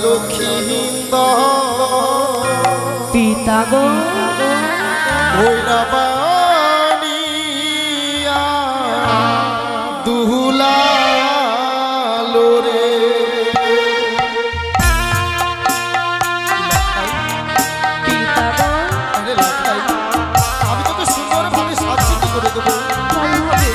লক্ষ্মীন্দ পিতা গো ওইরা বানিয়া দুহুলা লোরে পিতা গো আরে লাখাই আমি তোকে সুন্দরভাবে সাজ্জিত করে দেবো। ভালো হবে।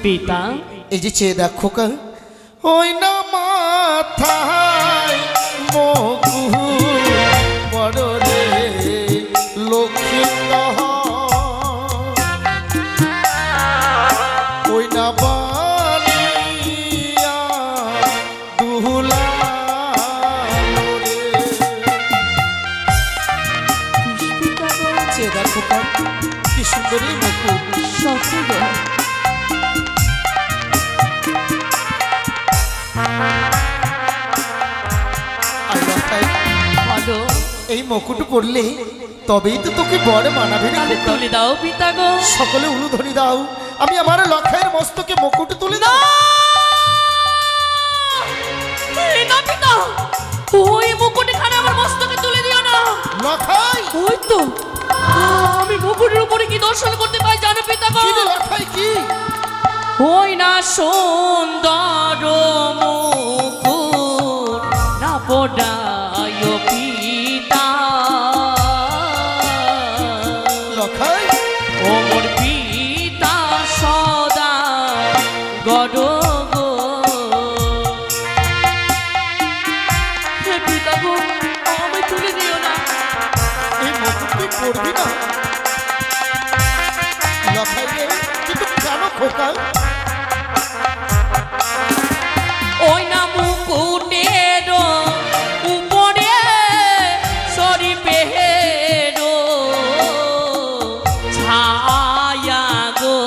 পিতা এই যে চেয়ে দেখ খোকা ওই না মাথায় মকুল বড় রে লক্ষ্মী ওই না বানিয়া দুহুলা চেয়ে দেখ খোকা কি সুন্দরী মকুল সত্যি গো এই মুকুট পরলে তবেই তো তোকে বড় মানাবে রে। তুলে দাও পিতা গো সকলে উলুধ্বনি দাও আমি আমার লক্ষের মস্তকে মুকুট তুলে দাও। না পিতা ওই মুকুট খানে আমার মস্তকে তুলে দিও না। লখাই ওই তো আমি মুকুটের উপরে কি দর্শন করতে পাই জানো পিতা গো? কি রে লখাই কি? ওই না সুন্দর মুকুট না পড়ায় পিতা লখাই ও মোর পিতা সদা গড় গো হে পিতা গো আমি তুলে দিও না। এই মুকুট তুই পরবি না লখাই রে কিন্তু কেন খোকা? ওই না মুকুটের উপরে সরি পেহের ছায়া গো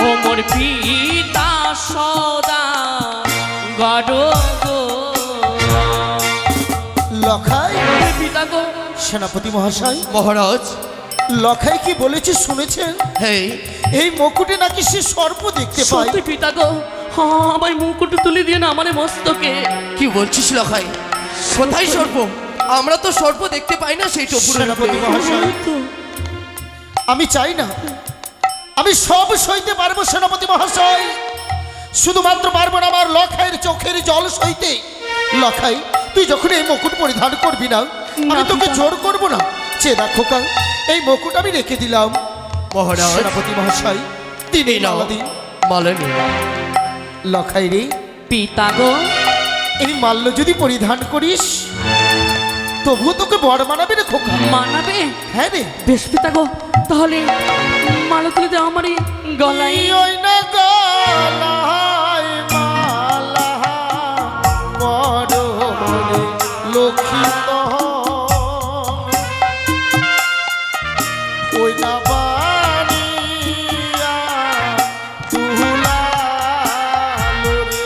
ও মোর পিতা সদা গড় গো লখাই পিতা গো সেনাপতি মহাশয় মহারাজ লখাই কি বলেছে শুনেছেন? হ্যাঁ এই মুকুটে নাকি সে সর্প দেখতে পায়। সত্যি পিতা গো আমার মুকুট তুলে দিয়ে না আমার মস্তকে। কি বলছিস লখাই কোথায় সর্প? আমরা তো সর্প দেখতে পাই না সেই টপুরের সেনাপতি মহাশয় আমি চাই না আমি সব সইতে পারবো সেনাপতি মহাশয় শুধুমাত্র পারবো না আমার লখাইয়ের চোখের জল সইতে। লখাই তুই যখন এই মুকুট পরিধান করবি না আমি তোকে জোর করব না। চেয়ে দেখো কা এই মুকুট আমি রেখে দিলাম। মহারাজ সেনাপতি মহাশয় দিনে নাও দিন মালেনি লখাই রে পিতা গো এই মাল্য যদি পরিধান করিস তবুও তোকে বড় মানাবে রে খোকা। মানাবে? হ্যাঁ রে বেশ পিতা গো তাহলে মালা তুলে দাও আমারই গলায়। ওই না গলায় মালা বড় রে লক্ষিত ওই না বানিয়া দুহুলা লোরে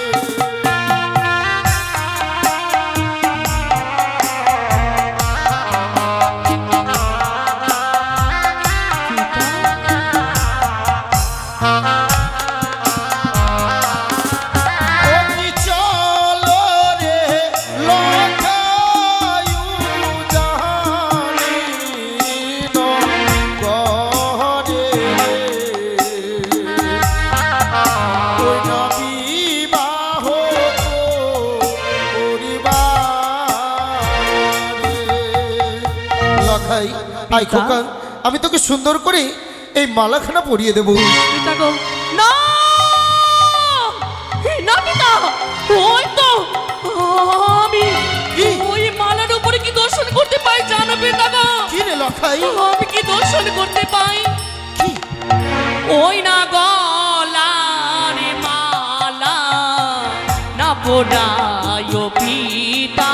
লখাই আই খোকা, আমি তোকে সুন্দর করে এই মালাখানা পরিয়ে দেবো। পিতা গো না না পিতা, ওই তো আমি কি? ওই মালার উপরে কি দর্শন করতে পাই জানো পিতা গো? কি রে লখাই? আমি কি দর্শন করতে পাই? কি? ওই না গলার মালা না পড়ায় পিতা,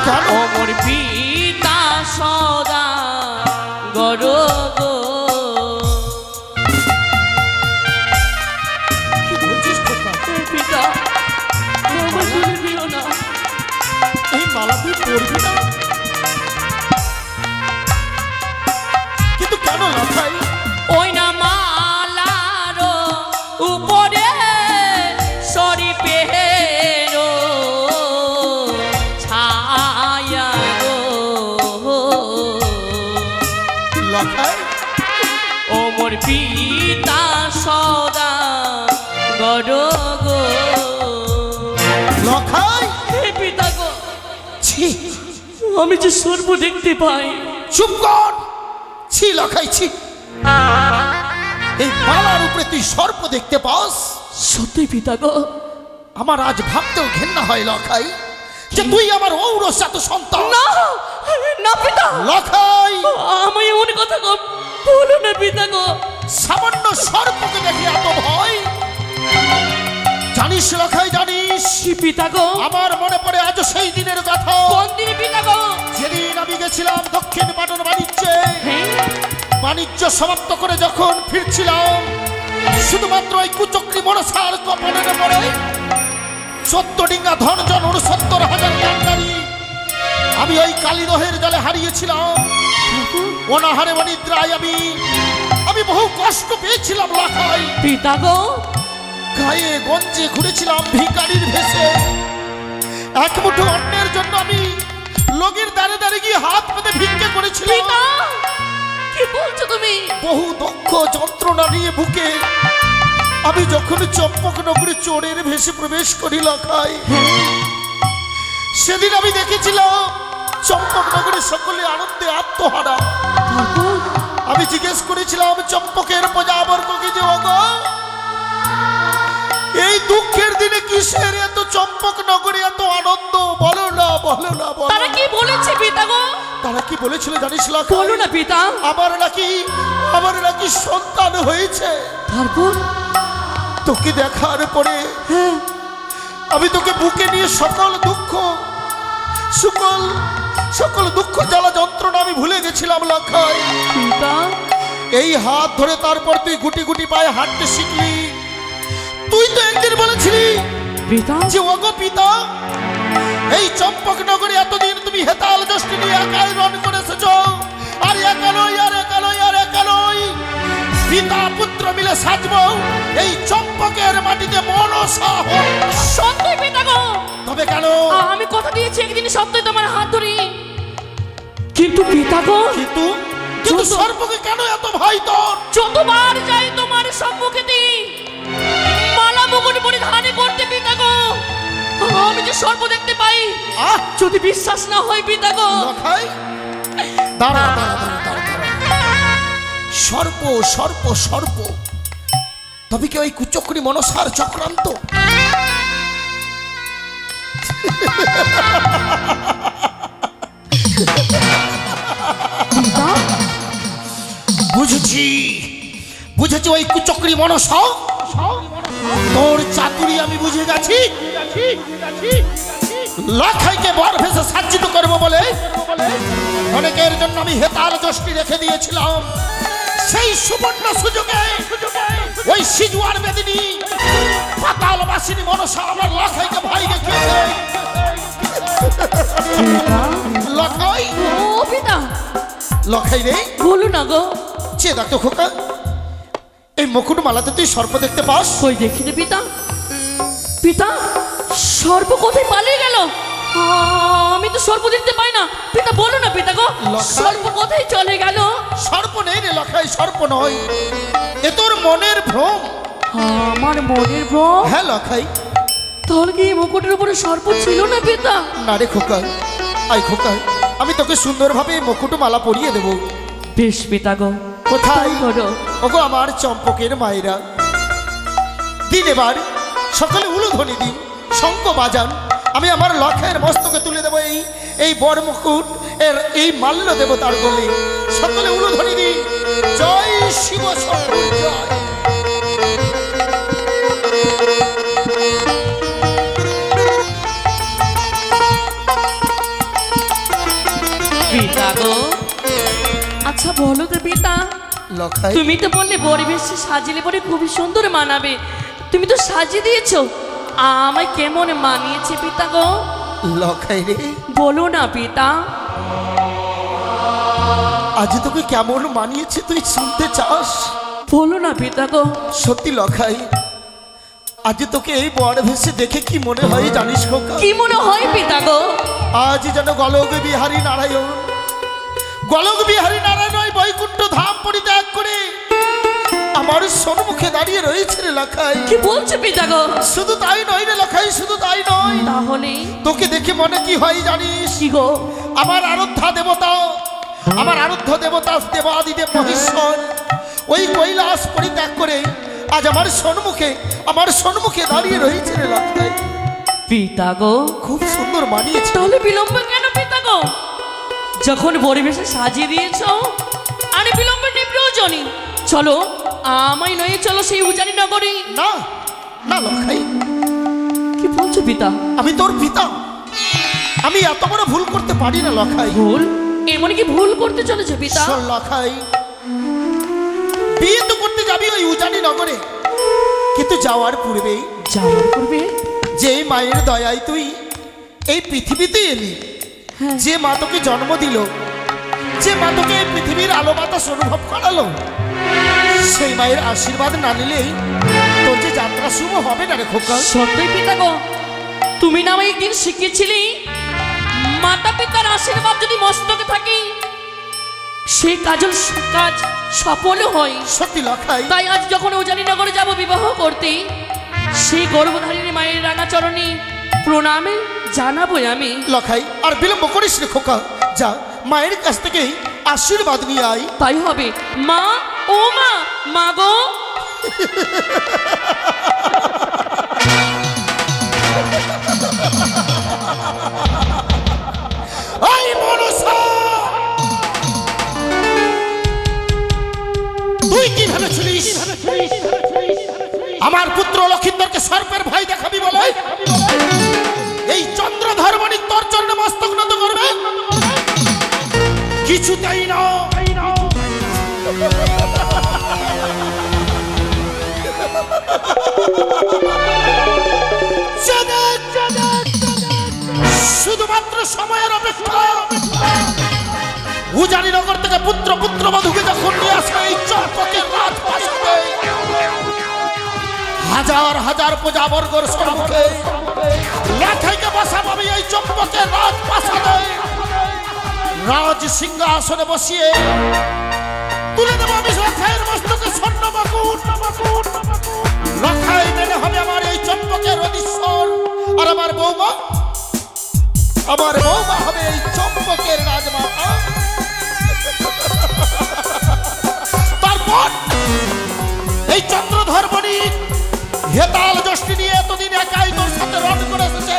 কেন? অমর পিতা সদা গর গো। কি বলছিস খোকা? পিতা আমার দূরে দিও না। এই মালা তুই পরবি না? কিন্তু কেন লখাই? ওই না মালার উপরে সরি পেহেরো ছায়া গো, লখাই ওমর পিতা সদা গর গো। লখাই, হে পিতা গো, ছি, আমি যে সর্ব দেখতে পাই। চুপ কর। ছি লখাই ছি, এই মালার উপরে তুই সর্প দেখতে পাস? সত্যি পিতা গো? আমার আজ ভাবতেও ঘেন্না হয় লখাই, যে তুই আমার ঔরসাত সন্তান। না না পিতা, লখাই, আমি এমন কথা বলো না পিতা গো। সামান্য সর্পকে দেখে এত ভয়? জানিস লখাই, জানিস কি পিতা গো? আমার মনে পড়ে আজ সেই দিনের কথা, কোন দিনে পিতা গো? যেদিন আমি গেছিলাম দক্ষিণ পাটন বাণিজ্যে। হ্যাঁ? বাণিজ্য সমাপ্ত করে যখন ফিরছিলাম, শুধুমাত্র ওই কুচক্রি মনসার কপালের পরে 14 ডিঙ্গা ধনজন 69,000 টাকারি আমি ওই কালীদহের জলে হারিয়েছিলাম। অনাহারে অনিদ্রায় আমি বহু কষ্ট পেয়েছিলাম লখাই। পিতা গো, গায়ে গঞ্জে ঘুরেছিলাম ভিখারির ভেষে। এক মুঠো অন্নের জন্য আমি লোকের দ্বারে দ্বারে গিয়ে হাত পেতে ভিক্ষে করেছিলাম। পিতা কি বলছো তুমি? বহু দুঃখ যন্ত্রণা নিয়ে বুকে আমি যখন চম্পকনগরে চোরের ভেসে প্রবেশ করি লখাই, সেদিন আমি দেখেছিলাম চম্পকনগরে সকলে আনন্দে আত্মহারা। আমি জিজ্ঞেস করেছিলাম চম্পকের প্রজাবর্গকে যে ওগো, এই দুঃখের দিনে কিসের এত চম্পকনগরে এত আনন্দ? বলো না, বলো না, বলো তারা না। কি বলেছে পিতা গো? তারা কি বলেছিল জানিস লখাই? বলো না পিতা। আমার নাকি সন্তান হয়েছে। তারপর? তোকে দেখার পরে আমি তোকে বুকে নিয়ে সকল দুঃখ জ্বালা যন্ত্রণা আমি ভুলে গেছিলাম লখাই। পিতা এই হাত ধরে তারপর তুই গুটি গুটি পায়ে হাঁটতে শিখলি। তুই তো একদিন বলেছিলি পিতা যে ওগো পিতা, এই চম্পকনগরে এতদিন তুমি হেতাল যষ্টি নিয়ে একাই রণ করে এসেছ। আর একা নয়, পিতা পুত্র মিলে সাজবো এই চম্পকের মাটিতে মনসা হোক। সত্যি পিতা গো? তবে কেন? আমি কথা দিয়েছি একদিন সত্যই তোমার হাত ধরি। কিন্তু পিতা গো, কিন্তু সর্পকে কেন এত ভয় তোর? যতবার যাই তোমার সম্মুখেতে মালা মুকুট পরিধানে করতে পিতা গো, আমি যে সর্প দেখতে পাই। যদি বিশ্বাস না হয় পিতা গো, লখাই দাঁড়া। সর্প তবে কি ওই কুচক্রি মনসার চক্রান্ত? বুঝেছি ওই কুচক্রি মনসা। তোর চাতুরি আমি বুঝে গেছি। লখাইকে বর ভেসে সাজ্জিত করবো বলে অনেকের জন্য আমি হেতাল যষ্টি রেখে দিয়েছিলাম। সেই সুবর্ণ সুযোগে ওই সিজুয়ার বেদিনী পাতালবাসিনী মনসা আমার লখাইকে ভয় দেখিয়েছে। লখাই, ও পিতা লখাই রে, বলো না গো। চেয়ে দেখতো খোকা, এই মুকুট মালাতে তুই সর্প দেখতে পাস? কই দেখি রে পিতা। পিতা সর্প কোথায় পালিয়ে গেল? আমি তো সর্প দেখতে পাই না। পিতা বলো না পিতা গো, সর্প কোথায় চলে গেল? সর্প নেই রে লখাই, সর্প নয়, এ তোর মনের ভ্রম। আমার মনের ভ্রম? হ্যাঁ লখাই। তাহলে কি এই মুকুটের উপরে সর্প ছিল না পিতা? না রে খোকা, আই খোকা, আমি তোকে সুন্দরভাবে মুকুটমালা পরিয়ে দেব। বেশ পিতা গো, কোথায়? বলো। ওগো আমার চম্পকের মায়েরা, দিন এবার সকালে উলুধ্বনি দিন, শঙ্খ বাজান, আমি আমার লক্ষের মস্তকে তুলে দেবো এই বড় মুকুট, এর এই মাল্য দেব তার গলে। সকলে উলুধ্বনি দিন, জয় শিব শম্ভু জয়। পিতা গো, আচ্ছা বলো তো পিতা, লখাই, তুমি তো বললে পরিবেশে সাজিলে পরে খুবই সুন্দর মানাবে, তুমি তো সাজিয়ে দিয়েছো, আমায় কেমন মানিয়েছে পিতা গো? লখাই রে, বলো না পিতা। আজ তোকে কেমন মানিয়েছে তুই শুনতে চাস? বলো না পিতা গো। সত্যি লখাই, আজ তোকে এই বড় ভেসে দেখে কি মনে হয় জানিস খোকা? কি মনে হয় পিতা গো? আজ যেন গলক বিহারী নারায়ণ, গলক বিহারী নারায়ণ ওই বৈকুণ্ঠ ধাম পরিত্যাগ করে আমার সম্মুখে দাঁড়িয়ে রয়েছে রে লখাই। কি বলছো পিতা গো? শুধু তাই নয় রে লখাই, শুধু তাই নয়, তাহলে তোকে দেখে মনে কি হয় জানিস? কি গো? আমার আরাধ্যা দেবতা, আমার আরাধ্য দেবতা দেবাদিদেব মহেশ্বর ওই কৈলাস পরিত্যাগ করে আজ আমার সম্মুখে দাঁড়িয়ে রয়েছে রে লখাই। পিতা গো, খুব সুন্দর মানিয়েছে। তাহলে বিলম্ব কেন পিতা গো? যখন পরিবেশে সাজিয়ে দিয়েছো, আরে বিলম্ব নেই প্রয়োজনই। চলো আমায় নয়, চলো সেই উজানি নগরী। না না লখাই, কি বলছো পিতা? আমি তোর পিতা, আমি এত বড় ভুল করতে পারি না লখাই। ভুল? এমন কি ভুল করতে চলেছে পিতা? শোন লখাই, বিয়ে তো করতে যাবি ওই উজানি নগরে, কিন্তু যাওয়ার পূর্বেই যাওয়ার পূর্বে যে মায়ের দয়ায় তুই এই পৃথিবীতে এলি, হ্যাঁ। যে মা তোকে জন্ম দিল, যে মা তোকে এই পৃথিবীর আলো বাতাস অনুভব করালো, সেই মায়ের আশীর্বাদ না নিলেই তোর যে যাত্রা শুভ হবে না রে খোকা। সত্যই পিতা গো, তুমি না আমায় একদিন শিখিয়েছিলি মাতা পিতার আশীর্বাদ যদি মস্তকে থাকে সেই কাজ সফল হয়। সত্যি লখাই, তাই আজ যখন উজানিনগরে যাব বিবাহ করতে, সেই গর্ভধারিণী মায়ের রাঙা চরণে প্রণামে জানাবো আমি। লখাই আর বিলম্ব করিস রে খোকা, যা মায়ের কাছ থেকে আশীর্বাদ নিয়ে আয়। তাই হবে। মা, ও মা, মা গো। এই মনসা, তুই কি ভেবেছিলিস আমার পুত্র লক্ষিন্দরকে সর্পের ভয় দেখাবি বলে এই চন্দ্রধর বণিক তোর চরণে মস্তক নত করবে? কিছুতেই না। শুধুমাত্র সময়ের অপেক্ষা। উজানি নগর থেকে পুত্র বধূকে যখন নিয়ে আসে এই চম্পকের রাজপ্রাসাদে, হাজার হাজার প্রজাবর্গর সম্মুখে লাখাইকে বসা পাবে এই চম্পকের রাজপ্রাসাদে। রাজ সিংহাসনে বসিয়ে তুলে দেবো আমি লাখাইয়ের মস্তকে স্বর্ণ মুকুট। লাখাই মেনে হবে আমার এই চম্পকের অধীশ্বর, আর আমার বৌমা হবে এই চম্পকের রাজমাতা। তারপর এই চন্দ্রধর বণিক হেতাল যষ্টি নিয়ে এতদিন একাই তোর সাথে রণ করে এসেছে,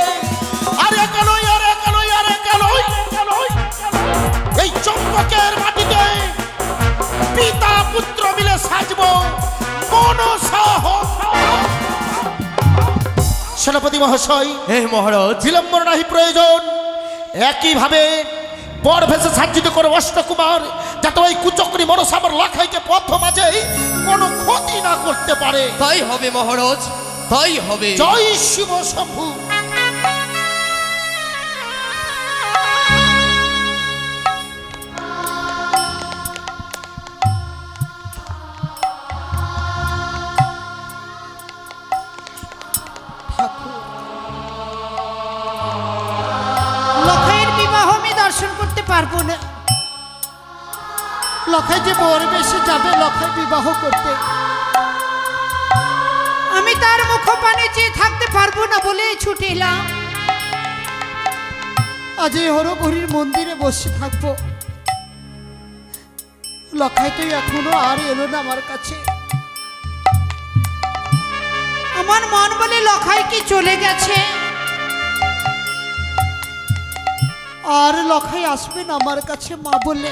আর একা নয়, এই চম্পকের মাটিতে পিতা পুত্র মিলে সাজবো মনসা। সেনাপতি মহাশয়, হে মহারাজ, বিলম্ব নাহি প্রয়োজন। একইভাবে বর ভেসে সাজ্জিত করে অষ্টকুমার, যাতে ওই কুচক্রী মনসা আমার লাখাইকে পথ মাঝে কোনো ক্ষতি না করতে পারে। তাই হবে মহারাজ, তাই হবে। জয় শিব শম্ভু। দর্শন করতে পারবো না। লখাই যে বর বেশে যাবে লখাই বিবাহ করতে, আমি তার মুখ পানে চেয়ে থাকতে পারবো না বলে ছুটে এলাম। আজ এই হরগৌরীর মন্দিরে বসে থাকবো। লখাই তুই এখনো আর এলো না আমার কাছে। আমার মন বলে লখাই কি চলে গেছে, আর লখাই আসবে না আমার কাছে মা বলে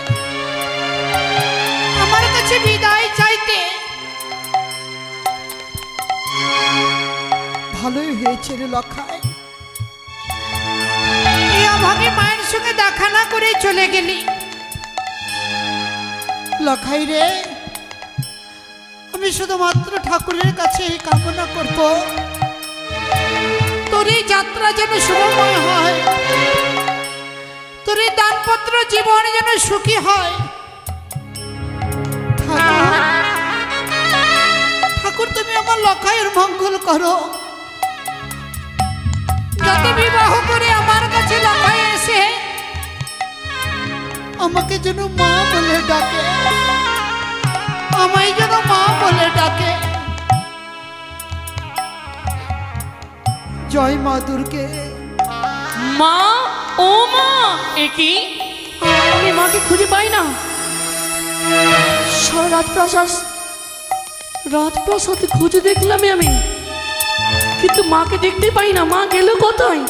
আমার কাছে বিদায় চাইতে। ভালোই হয়েছে রে লখাই, এই অভাগে মায়ের সঙ্গে দেখা না করে চলে গেলি। লখাই রে, আমি শুধুমাত্র ঠাকুরের কাছে এই কামনা করব, তোর এই যাত্রা যেন শুভময় হয়, তোর এই দানপত্র জীবন যেন সুখী হয়। ঠাকুর তুমি আমার লখাইয়ের মঙ্গল করো, যাতে বিবাহ করে আমার কাছে লখাই এসে আমাকে যেন মা বলে ডাকে, আমায় যেন মা বলে ডাকে। জয় মা দুর্গে। মা, ও মা, এ কি? আমি মাকে খুঁজে পাই না। সারা রাজপ্রাসাদে খুঁজে দেখলাম আমি, কিন্তু মাকে দেখতে পাই না। মা গেল কোথায়?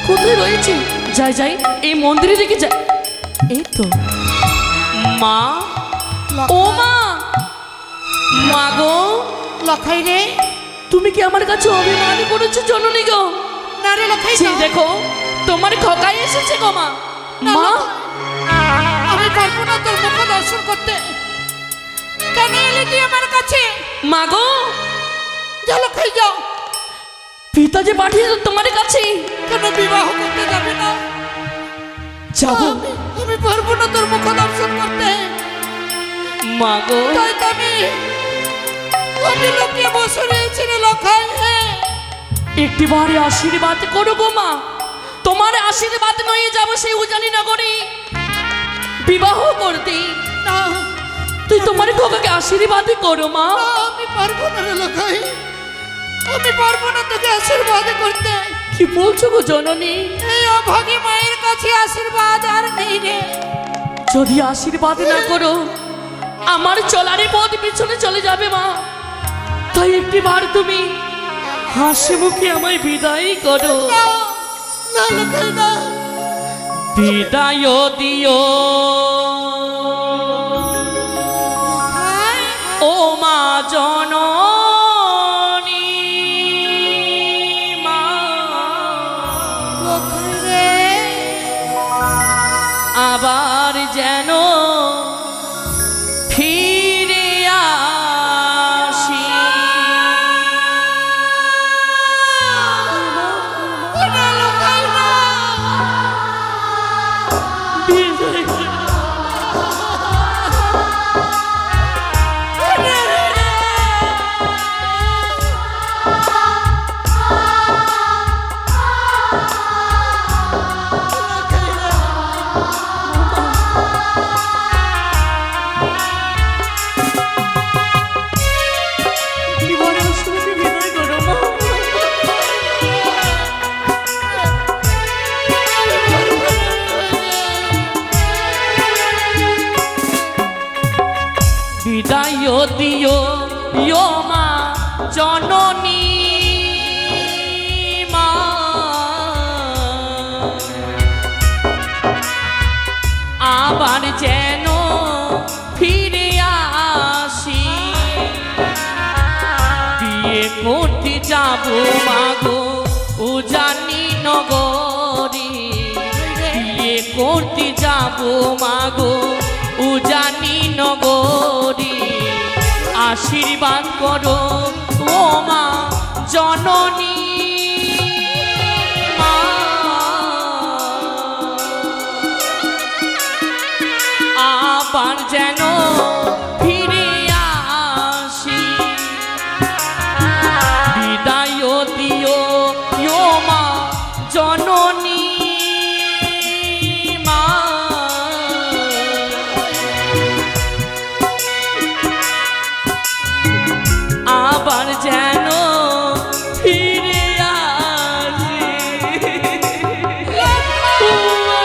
কোথায় রয়েছে? যাই যাই, এই মন্দিরে দেখে যাই। এই তো মা, ও মা, মা গো। লখাই রে, তুমি কি আমার কাছে অভিমান করেছো জননী গো? না রে লখাই, দেখো তোমার খোকাই এসেছে গো মা। মা, আমি পারবো না তোর মুখ দর্শন করতে। কেন এলি তুই আমার কাছে? মা গো, যা লখাই যাও। পিতা যে পাঠিয়েছে তোমার কাছে। কেন বিবাহ করতে যাবে না? যাবো। আমি পারবো না তোর মুখ দর্শন করতে। মা গো, তাই তো আমি লুকিয়ে বসে রয়েছি রে লখাই। একটি বারে আশীর্বাদ করো গো মা। তোমার আশীর্বাদ নয়ে যাবো সেই উজানি নগরে বিবাহ করতে। না, তুই তোমার খোকাকে আশীর্বাদ করো মা। আমি পারবো না রে লখাই, আমি পারবো না তোকে আশীর্বাদ করতে। কি বলছো গো জননী? এই অভাগী মায়ের কাছে আশীর্বাদ আর নেই রে। যদি আশীর্বাদ না করো, আমার চলারে পথ পিছনে চলে যাবে মা। তাই একটি বার তুমি হাসি মুখে আমায় বিদায় করো। না লখাই না, বিদায় দিও ও মা জননী। মা, লখাই রে, আবার যেন ফিরে আসি। না লখাই না। বিদায় দিও ইয়ো মা জননী। মা, আবার যেন ফিরে আসি। বিয়ে করতে যাবো মাগো উজানি নগরী। বিয়ে করতে যাবো মাগো উজানি নগরী। আশীর্বাদ করো ও মা জননী। মা, আবার যেন ফিরে আসি। বিদায় দিও ও মা জননী। মা, আবার যেন ফিরে আসি। ও মা।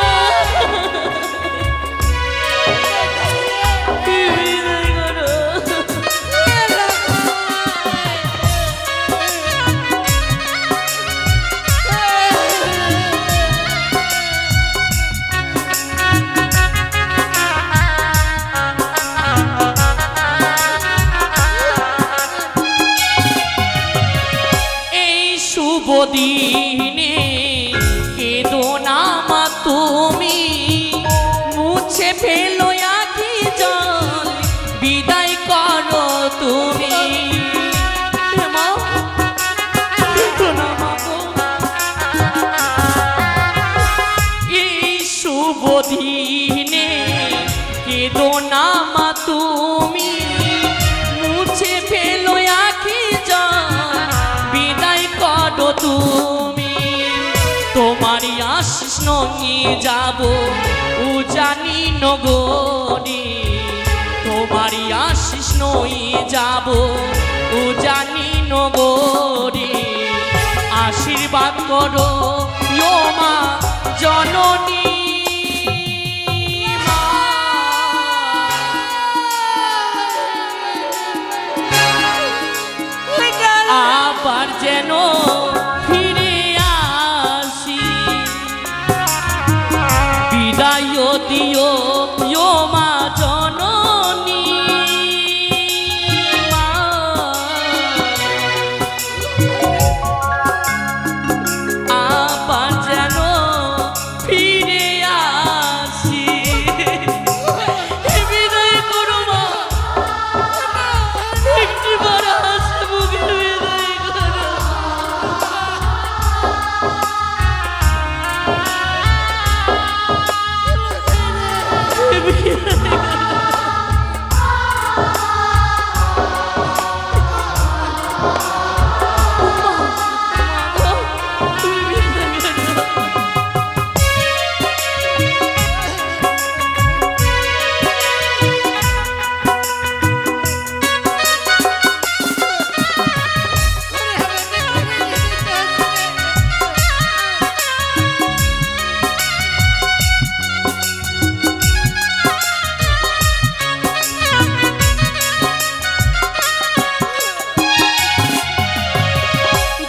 দিনে কেঁদো না মা তুমি, মুছে ফেলো আখি জল, বিদায় করো তুমি। মা, কেঁদো না মা গো। এই শুভ দিনে কেঁদো না মা তুমি, মুছে ফেলো আখি জল, বিদায় করো তুমি। তোমারই আশিস নিয়ে যাব উজানি নগরী, তোমারই আশিস নিয়ে যাব উজানি নগরী। আশীর্বাদ করো ও মা জননী। আবার যেন ফিরে আসি, বিদায় দিও ও মা জননী। মা, আবার যেন ফিরে আসি, বিদায় করো মা, একটিবার হাসি মুখে বিদায় করো।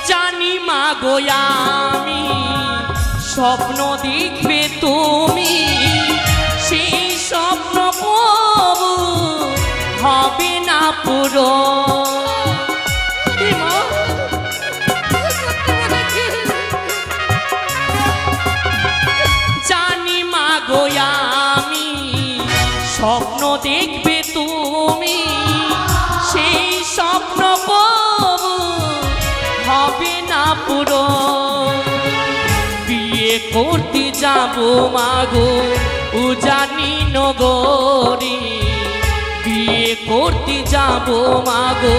জানি মা গো আমি স্বপ্ন দেখবে তুমি, সেই স্বপ্ন কবু হবে না পুরো। জানি মা গো আমি স্বপ্ন দেখবে তুমি, সেই স্বপ্ন কবু হবে না পুরো। বিয়ে করতে যাব মাগো উজানি নগরী, বিয়ে করতে যাব মাগো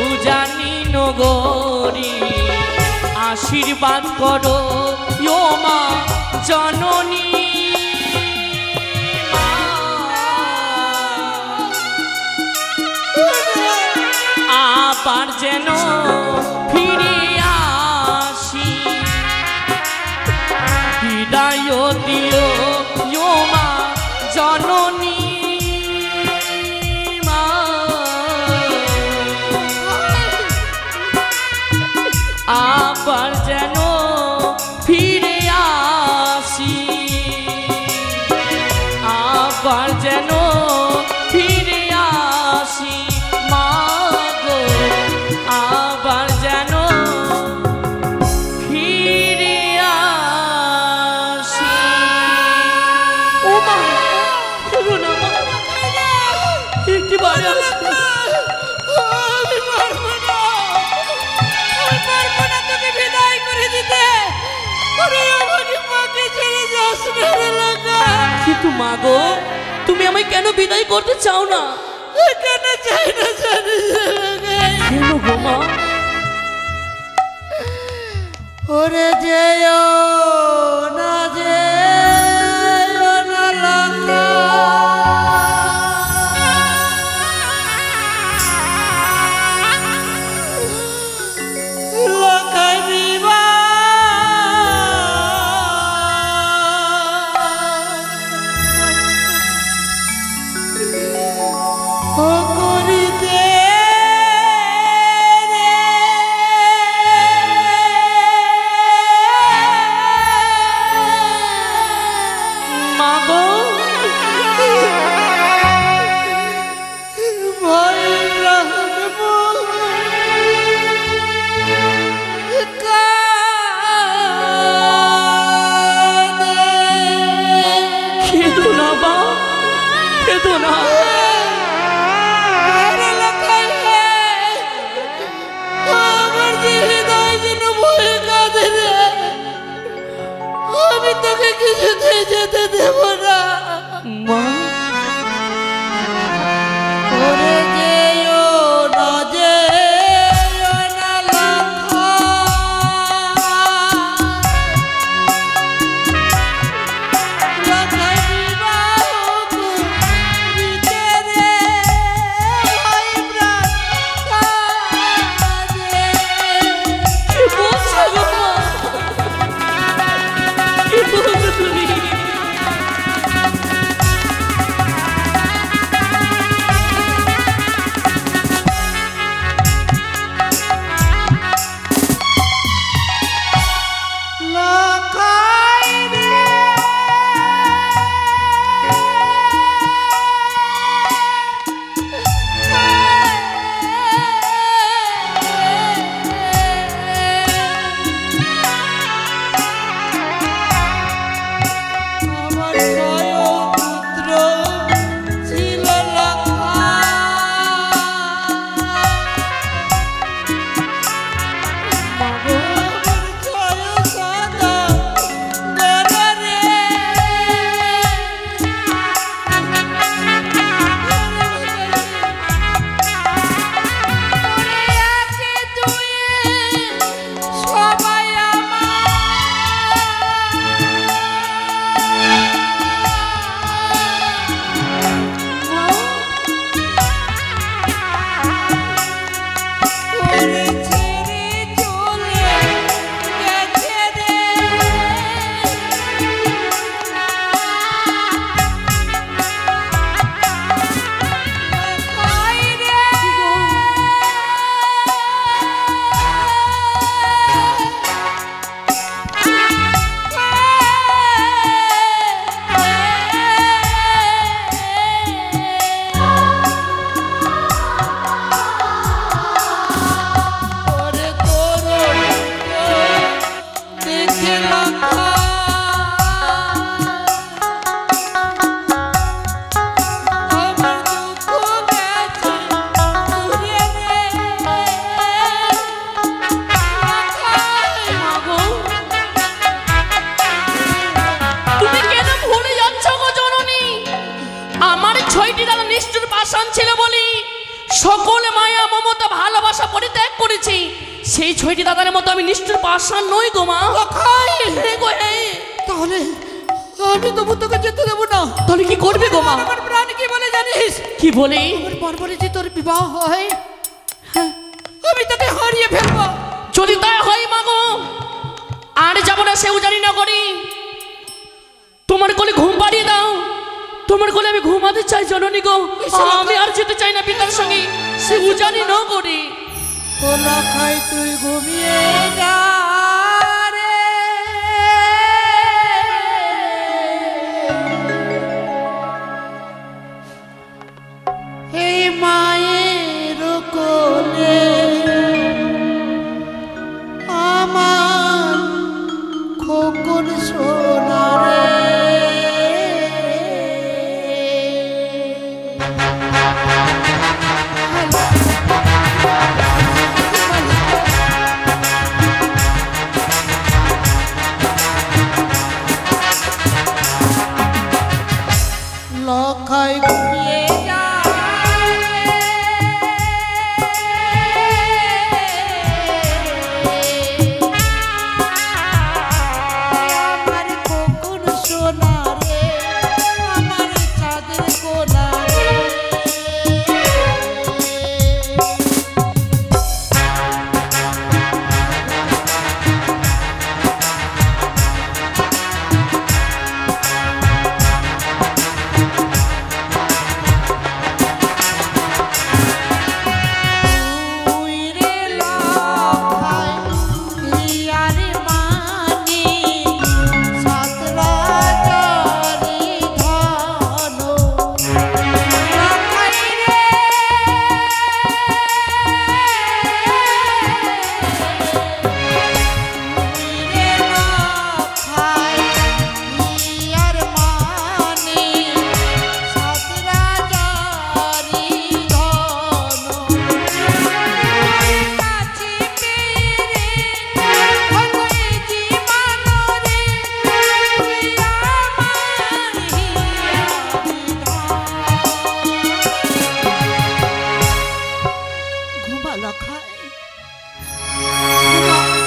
উজানি নগরী। আশীর্বাদ করো ও মা জননী। আবার যেন ফিরে আসি, বিদায় দিও ও মা জননী। মা, আবার যেন ফিরে আসি, আবার যেন ফিরে আসি মা গো, আবার যেন ফিরে আসি। ও মা, কেঁদো না মা, একটিবারে আসি। আমি পারবো না, আমি পারবো না তোকে বিদায় করে দিতে। ওরে আমাকে মাকে ছেড়ে যাস না রে লাগা। কিন্তু মা গো, তুমি আমায় কেন বিদায় করতে চাও না? কেন চাই না জানিস কেন গো মা? ওরে যেও না যেও না লাগা। লখাই বিবা ও করিতে রে কেঁদো না। আরে লাখাই রে, আমার যে হৃদয় যেন বয়ে কাঁদে রে। আমি তোকে কিছুতেই যেতে দেব না। মা ওরে যেও না, যেও না লাখাই বিবাহ করিতে রে, ভাই প্রাণ কাঁদে। কি বলছো গো মা? কি বলছো তুমি? লাখাই রে, আমার ছয় পুত্র ছিল সবাই ওরে ছেড়ে চলে গেছে রে। লাখাই রে, ওরে তোর দেখে লাখা আমার দুঃখ গেছে দূরে রে। লাখাই মাগো, তুমি কেন ভুলে যাচ্ছ গো জননী? আমার 6টি দাদা নিষ্ঠুর পাষাণ ছিল বলি সকল মায়া মমতা ভালোবাসা পরিত্যাগ করেছি। সেই 6টি দাদার মতো আমি নিষ্ঠুর পাষাণ নই গো মা। লাখাই, হ্যাঁ গো হ্যাঁ। তাহলে আমি তবু তোকে যেতে দেবো না। তাহলে কি করবে গো মা? আমার প্রাণ কি বলে জানিস? কি বলে? আমার পরপরে যে তোর বিবাহ হয়, আমি তোকে হারিয়ে ফেলবো। যদি তাই হয় মাগো, আর যাব না সেও জানি না করি। তোমার কোলে ঘুম পাড়িয়ে দাও। তোমার কোলে আমি ঘুমাতে চাই জননী গো। আমি আর যেতে চাই না পিতার সঙ্গে, সেও জানি না করি। ও লাখাই, তুই ঘুমিয়ে যা রে। এই মায়ের কোলে আমার খোকন সোনা রে। লাখাই ঘুমিয়ে যা রে। আমার খোকন সোনা রে, আমার চাঁদের কোনা রে।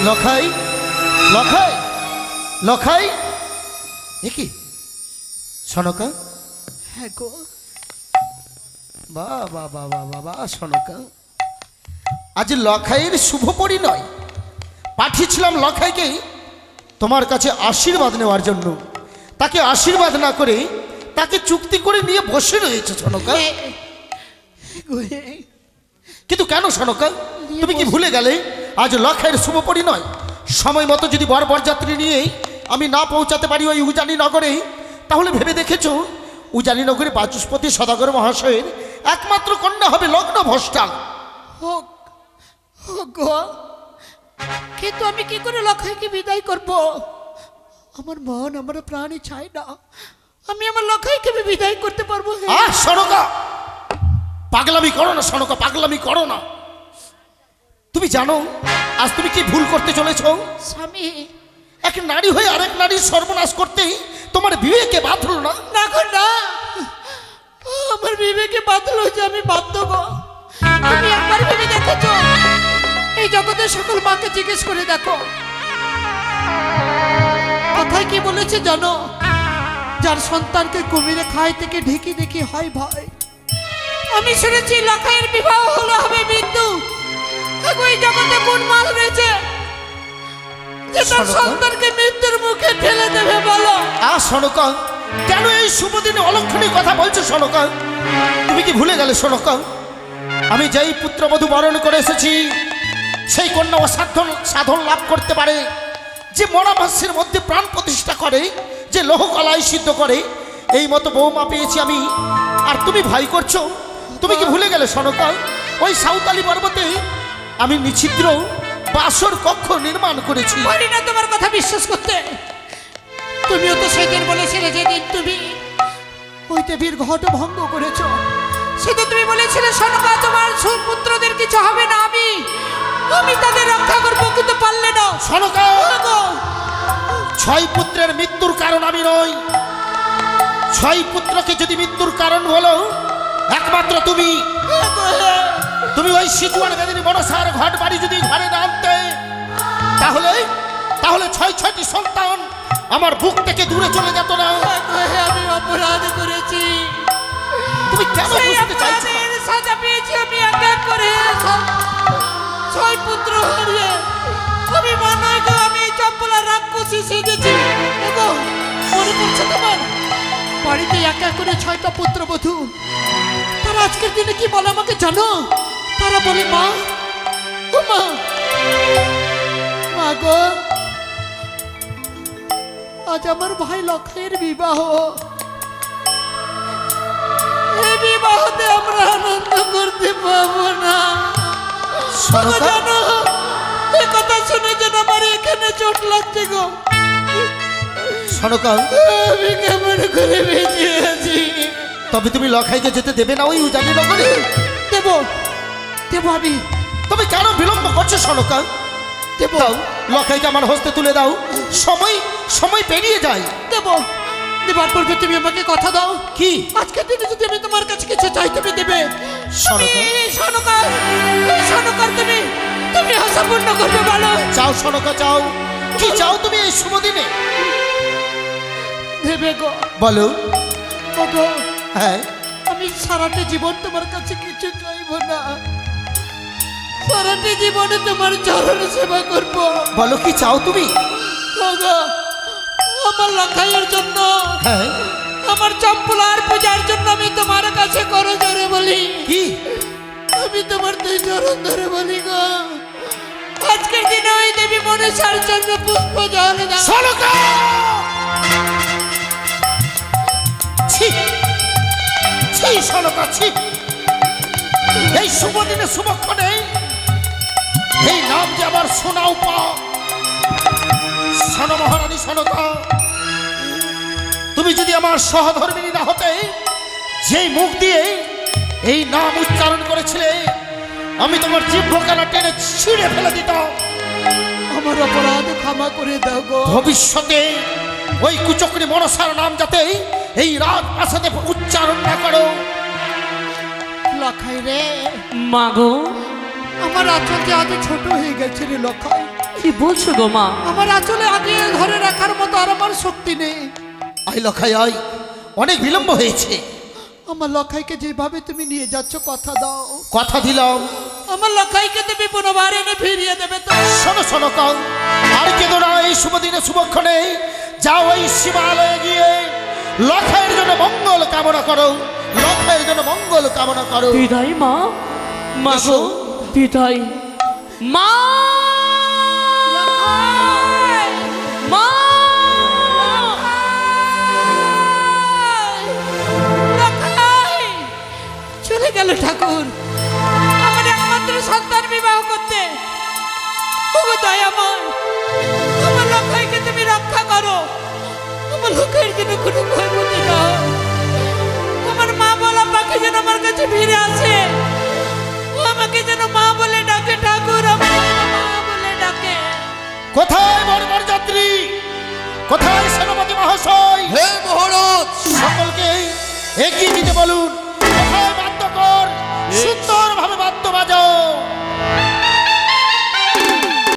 লখাই লখাই লখাই এ কি সনকা? হ্যাঁ গো, বা বা বা বা বা বা সনকা, আজ লখাইয়ের শুভ পরিণয়। পাঠিয়েছিলাম লখাইকে তোমার কাছে আশীর্বাদ নেওয়ার জন্য, তাকে আশীর্বাদ না করে তাকে চুক্তি করে নিয়ে বসে রয়েছে সনকা। কিন্তু কেন সনকা, তুমি কি ভুলে গেলে আজ লখাইয়ের শুভ পরিণয়? সময় মতো যদি বর বরযাত্রী নিয়ে আমি না পৌঁছাতে পারি ওই উজানি নগরে, তাহলে ভেবে দেখেছো উজানি নগরে বাচস্পতি সদাগর মহাশয়ের একমাত্র কন্যা হবে লগ্ন ভ্রষ্টা। হোক হোক গো, কিন্তু আমি কি করে লখাইকে বিদায় করব? আমার মন আমার প্রাণী চাই না আমি আমার লখাইকে বিদায় করতে পারবো। সনকা, পাগলামি করো না সনকা, পাগলামি করো না। তুমি জানো আজ তুমি কি ভুল করতে চলেছ? স্বামী, এক নারী হয়ে আরেক নারীর সর্বনাশ করতে তোমার বিবেকে বাঁধল না? না গো না, আমার বিবেকে বাদল হয়েছে, আমি বাধ্য গো। তুমি একবার ভেবে দেখেছো? এই জগতের সকল মাকে জিজ্ঞেস করে দেখো, কথায় কি বলেছে জানো? যার সন্তানকে কুমিরে খায় থেকে ঢেকে দেখি হয় ভয়। আমি শুনেছি লখাইয়ের বিবাহ হলো হবে মৃত্যু। এই জগতে কোন মাল রয়েছে যে তার সন্তানকে মৃত্যুর মুখে ঠেলে দেবে বলো? সনকা, কেন এই শুভ দিনে অলক্ষণীয় কথা বলছো সনকা? তুমি কি ভুলে গেলে সনকা, আমি যেই পুত্রবধূ বরণ করে এসেছি সেই কন্যা অসাধন সাধন লাভ করতে পারে, যে মরামাসের মধ্যে প্রাণ প্রতিষ্ঠা করে, যে লোহকলায় সিদ্ধ করে, এই মতো বৌমা পেয়েছি আমি। আর তুমি ভয় করছো? তুমি কি ভুলে গেলে সনকা, ওই সাঁওতালি পর্বতে আমি নিছিদ্র বাসর কক্ষ নির্মাণ করেছি। পারি না তোমার কথা বিশ্বাস করতে। তুমিও তো সেদিন বলেছিলে, যেদিন তুমি ওই দেবীর ঘট ভঙ্গ করেছ, সেদিন তুমি বলেছিলে সনকা তোমার সুপুত্রদের কিছু হবে না, আমি তাদের রক্ষা করবো, কিন্তু পারলে না সনকা। 6 পুত্রের মৃত্যুর কারণ আমি নই। 6 পুত্রকে যদি মৃত্যুর কারণ হলো একমাত্র তুমি। তুমি ওই সিধুয়ার বেদিনী মনসার ঘট বাড়ি যদি ঘরে না আনতে, তাহলে 6টি সন্তান আমার বুক থেকে দূরে চলে যেত না। আমি অপরাধ করেছি। তুমি কেন বুঝতে চাইছো না? সাজা পেয়েছি আমি এক এক করে 6 পুত্র হারিয়ে। আমি মনে হয় আমি চম্পলা রাক্ষসী সেজেছি। দেখো মনে পড়ছে তোমার? বাড়িতে এক এক করে 6টা পুত্রবধূ, তারা আজকের দিনে কি বলে আমাকে জানো? তারা বলে মা, ও মা, মা গো, আজ আমার ভাই লখাইয়ের বিবাহ। এই বিবাহতে আমরা আনন্দ করতে পারবো না। জানো এই কথা শুনে যেন আমার এখানে চোট লাগছে গো। সনকা, আমি কেমন করে বেঁচে আছি? তবে তুমি লখাইকে যেতে দেবে না ওই উজানি নগরে? দেবো দেবো আমি। তুমি কেন বিলম্ব করছো সনকা? দেবো লখাইকে আমার হস্তে তুলে দাও, সময় পেরিয়ে যায়। দেবো, দেবার পূর্বে তুমি আমাকে কথা দাও। কি? আজকের দিনে যদি আমি তোমার কাছে কিছু চাই তুমি দেবে? সনকা, সনকার তুমি আশা পূর্ণ করবে বলো? চাও সনকা, চাও কি চাও তুমি এই শুভ দিনে? দেবে গো, বলো। গো, হ্যাঁ, আমি সারাটা জীবন তোমার কাছে কিছু চাইবো না। সারাটা জীবনে তোমার চরণ সেবা করবো। বলো কি চাও তুমি? গো, আমার লখাইয়ের জন্য, হ্যাঁ, আমার চম্পলার পূজার জন্য আমি তোমার কাছে করো ধরে বলি। কি? আমি তোমার 2 চরণ ধরে বলি গো, আজকের দিনে ওই দেবী মনসার জন্য পুষ্প জল দাও। সনকা, ছি ছি সনকা, ছি। এই শুভ দিনে শুভক্ষণে এই নাম যে আবার শোনাও পা। শোনো মহারানী সনকা, তুমি যদি আমার সহধর্মিনী না হতে, যেই মুখ দিয়ে এই নাম উচ্চারণ করেছিলে, আমি তোমার জিহ্বখানা টেনে ছিঁড়ে ফেলে দিতাম। আমার অপরাধ ক্ষমা করে দাও গো। ভবিষ্যতে ওই কুচক্রী মনসার নাম যাতে এই রাজপ্রাসাদে উচ্চারণ না করো। লখাই রে, মাগো, আমার আচরণ আজ ছোট হয়ে গেছে রে লখাই। কি বলছো গো মা? আমার আঁচলে আগিয়ে ধরে রাখার মতো আর আমার শক্তি নেই। আয় লখাই আয়, অনেক বিলম্ব হয়েছে। আমার লখাইকে যেভাবে তুমি নিয়ে যাচ্ছ কথা দাও, কথা দিলাম। আমার লখাইকে তুমি পুনর্বার এনে ফিরিয়ে দেবে তো? শোনো শোনো কাউ, আর কেঁদো না এই শুভ দিনে শুভক্ষণে। যাও ওই শিবালয়ে গিয়ে লখাইয়ের জন্য মঙ্গল কামনা করো, লখাইয়ের জন্য মঙ্গল কামনা করো। বিদায় মা, মা গো বিদায় মা, মা। চলে গেল ঠাকুর আমার একমাত্র সন্তান বিবাহ করতে। ওগো দয়াময়, আমার লখাইকে তুমি রক্ষা করো। আমার লখাইয়ের জন্য কোনো ক্ষয়ক্ষতি না হয়। আমার মা বলা পাখি যেন আমার কাছে ফিরে আসে। ও আমাকে যেন মা বলে ডাকে ঠাকুর, আমাকে যেন মা বলে ডাকে। কোথায় বর্বর যাত্রী, কোথায় সেনাপতি মহাশয়? হে মহারাজ, সকলকে এগিয়ে দিতে বলুন।